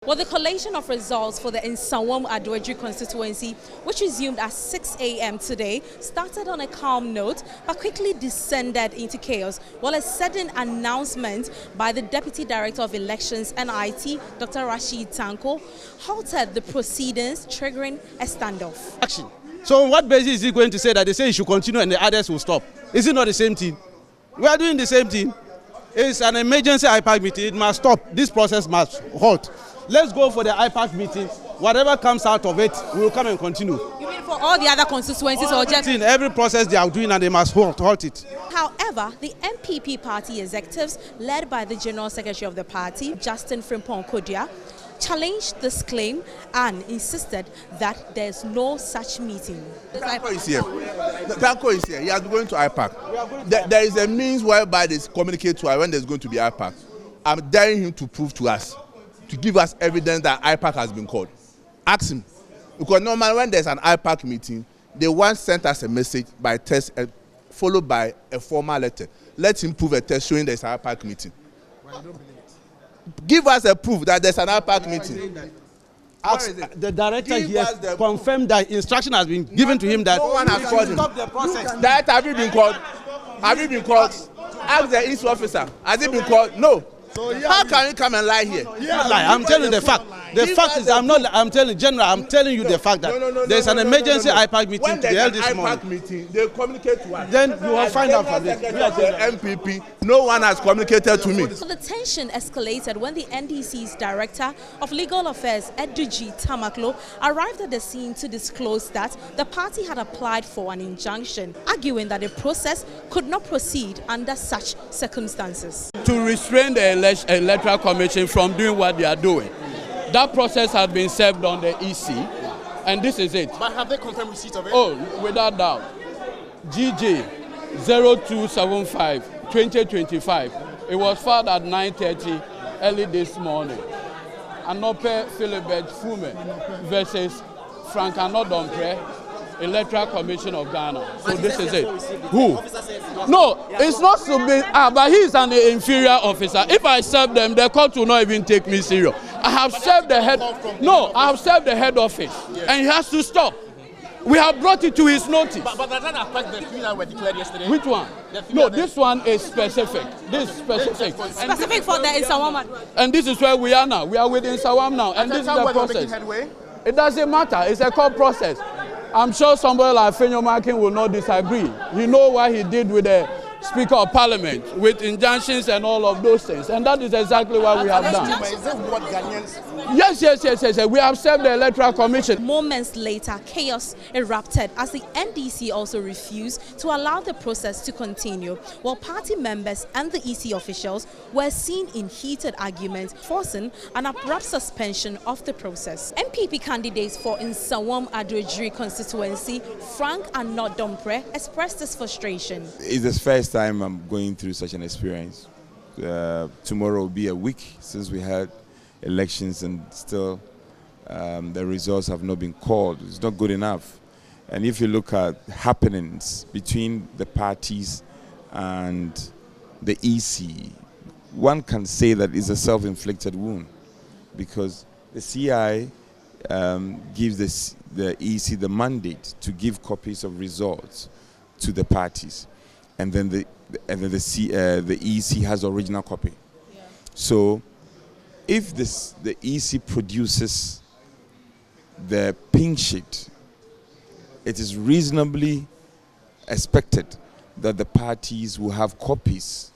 Well, the collation of results for the Nsawam-Adwedri constituency, which resumed at 6 a.m. today, started on a calm note but quickly descended into chaos, while a sudden announcement by the Deputy Director of Elections NIT, Dr. Rashid Tanko, halted the proceedings, triggering a standoff. Action. So on what basis is he going to say that they say he should continue and the others will stop? Is it not the same thing? We are doing the same thing. It's an emergency IPAC meeting. It must stop. This process must halt. Let's go for the IPAC meeting. Whatever comes out of it, we will come and continue. You mean for all the other constituencies or just every process they are doing, and they must halt it. However, the MPP party executives, led by the General Secretary of the party, Justin Frimpong Kodia, challenged this claim and insisted that there's no such meeting. Tanko is here. Tanko is here. He is going to IPAC. There is a means whereby they communicate to us when there's going to be IPAC. I'm daring him to prove to us, to give us evidence that IPAC has been called. Ask him. Because normally when there's an IPAC meeting, they once sent us a message by text followed by a formal letter. Let him prove a text showing there's an IPAC meeting. Give us a proof that there's an IPAC meeting. The director here confirmed that instruction has been given to him that no one has called him. Stop the process. That have you been called? Have you been called? Ask the East officer. Has he been called? No. So how can you come and lie here? I'm telling you the fact. The fact is, I'm telling General, I'm telling you the fact that there's an emergency IPAC meeting to be held this morning. When there's an IPAC meeting, they communicate to us. Then you will find out from this. MPP, no one has communicated to me. So the tension escalated when the NDC's Director of Legal Affairs, Eduji Tamaklo, arrived at the scene to disclose that the party had applied for an injunction, arguing that the process could not proceed under such circumstances. To restrain the Electoral Commission from doing what they are doing. That process has been served on the EC, and this is it. But have they confirmed receipt of it? Oh, without doubt. GJ 0275 2025. It was filed at 9:30 early this morning. Anope Philibert Fume versus Frank Anodompre, Electoral Commission of Ghana. So this is it. Who? No, it's not to be. But he's an inferior officer. If I serve them, the court will not even take me serious. I have served the head. No, I have served the head office, and he has to stop. We have brought it to his notice. But does that affect the three that were declared yesterday? Which one? No, this one is specific. This is specific. Specific for the Nsawam. And this is where we are now. We are within Nsawam now, and this is the process. It doesn't matter. It's a court process. I'm sure somebody like Afenyo-Markin will not disagree. He knows what he did with the Speaker of Parliament, with injunctions and all of those things. And that is exactly what we have done. Yes. We have served the Electoral Commission. Moments later, chaos erupted as the NDC also refused to allow the process to continue, while party members and the EC officials were seen in heated arguments, forcing an abrupt suspension of the process. MPP candidates for Nsawam-Adwedri constituency, Frank Anodompre, expressed his frustration. It's the first time I'm going through such an experience. Tomorrow will be a week since we had elections, and still the results have not been called. It's not good enough. And if you look at happenings between the parties and the EC, one can say that it's a self-inflicted wound, because the CI gives the EC the mandate to give copies of results to the parties, and then the EC has the original copy. Yeah. So if the EC produces the pink sheet, it is reasonably expected that the parties will have copies,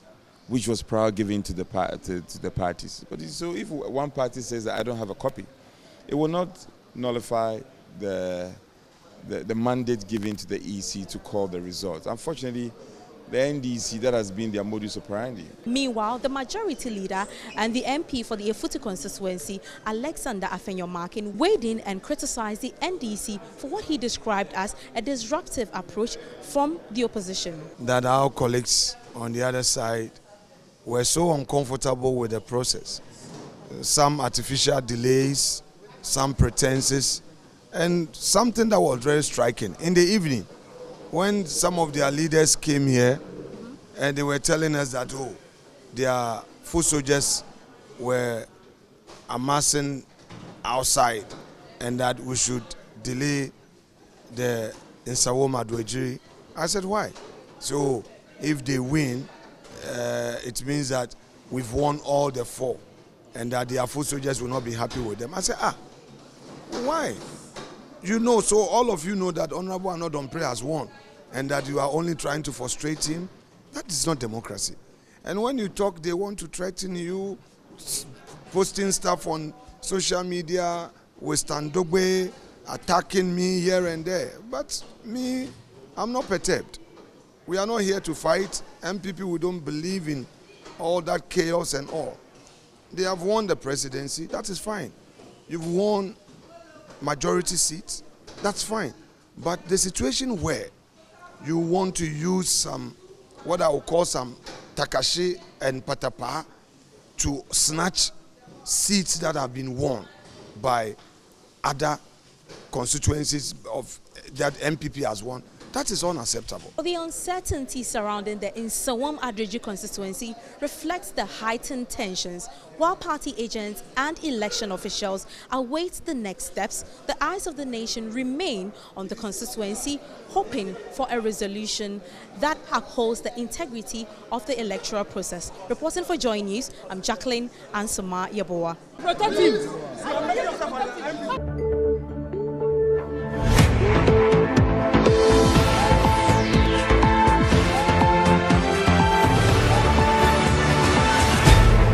which was prior given to the parties. But so if one party says that I don't have a copy, it will not nullify the mandate given to the EC to call the results. Unfortunately, the NDC, that has been their modus operandi. Meanwhile, the majority leader and the MP for the Efutu constituency, Alexander Afenyo-Markin, weighed in and criticized the NDC for what he described as a disruptive approach from the opposition. That our colleagues on the other side were so uncomfortable with the process. Some artificial delays, some pretenses, and something that was very striking. In the evening, when some of their leaders came here and they were telling us that, their foot soldiers were amassing outside and that we should delay the Nsawam-Adwejiri. I said, why? So if they win, it means that we've won all the 4 and that the Afo soldiers will not be happy with them. I said, why? You know, so all of you know that Honorable Anodompe has won and that you are only trying to frustrate him. That is not democracy. And when you talk, they want to threaten you, posting stuff on social media, with Standogbe, attacking me here and there. But me, I'm not perturbed. We are not here to fight. MPP, we don't believe in all that chaos and all. They have won the presidency, that is fine. You've won majority seats, that's fine. But the situation where you want to use some, what I would call some Takashi and Patapa to snatch seats that have been won by other constituencies of that MPP has won, that is unacceptable. The uncertainty surrounding the Nsawam-Adwejiri constituency reflects the heightened tensions. While party agents and election officials await the next steps, the eyes of the nation remain on the constituency, hoping for a resolution that upholds the integrity of the electoral process. Reporting for Joy News, I'm Jacqueline Ansama Yaboa.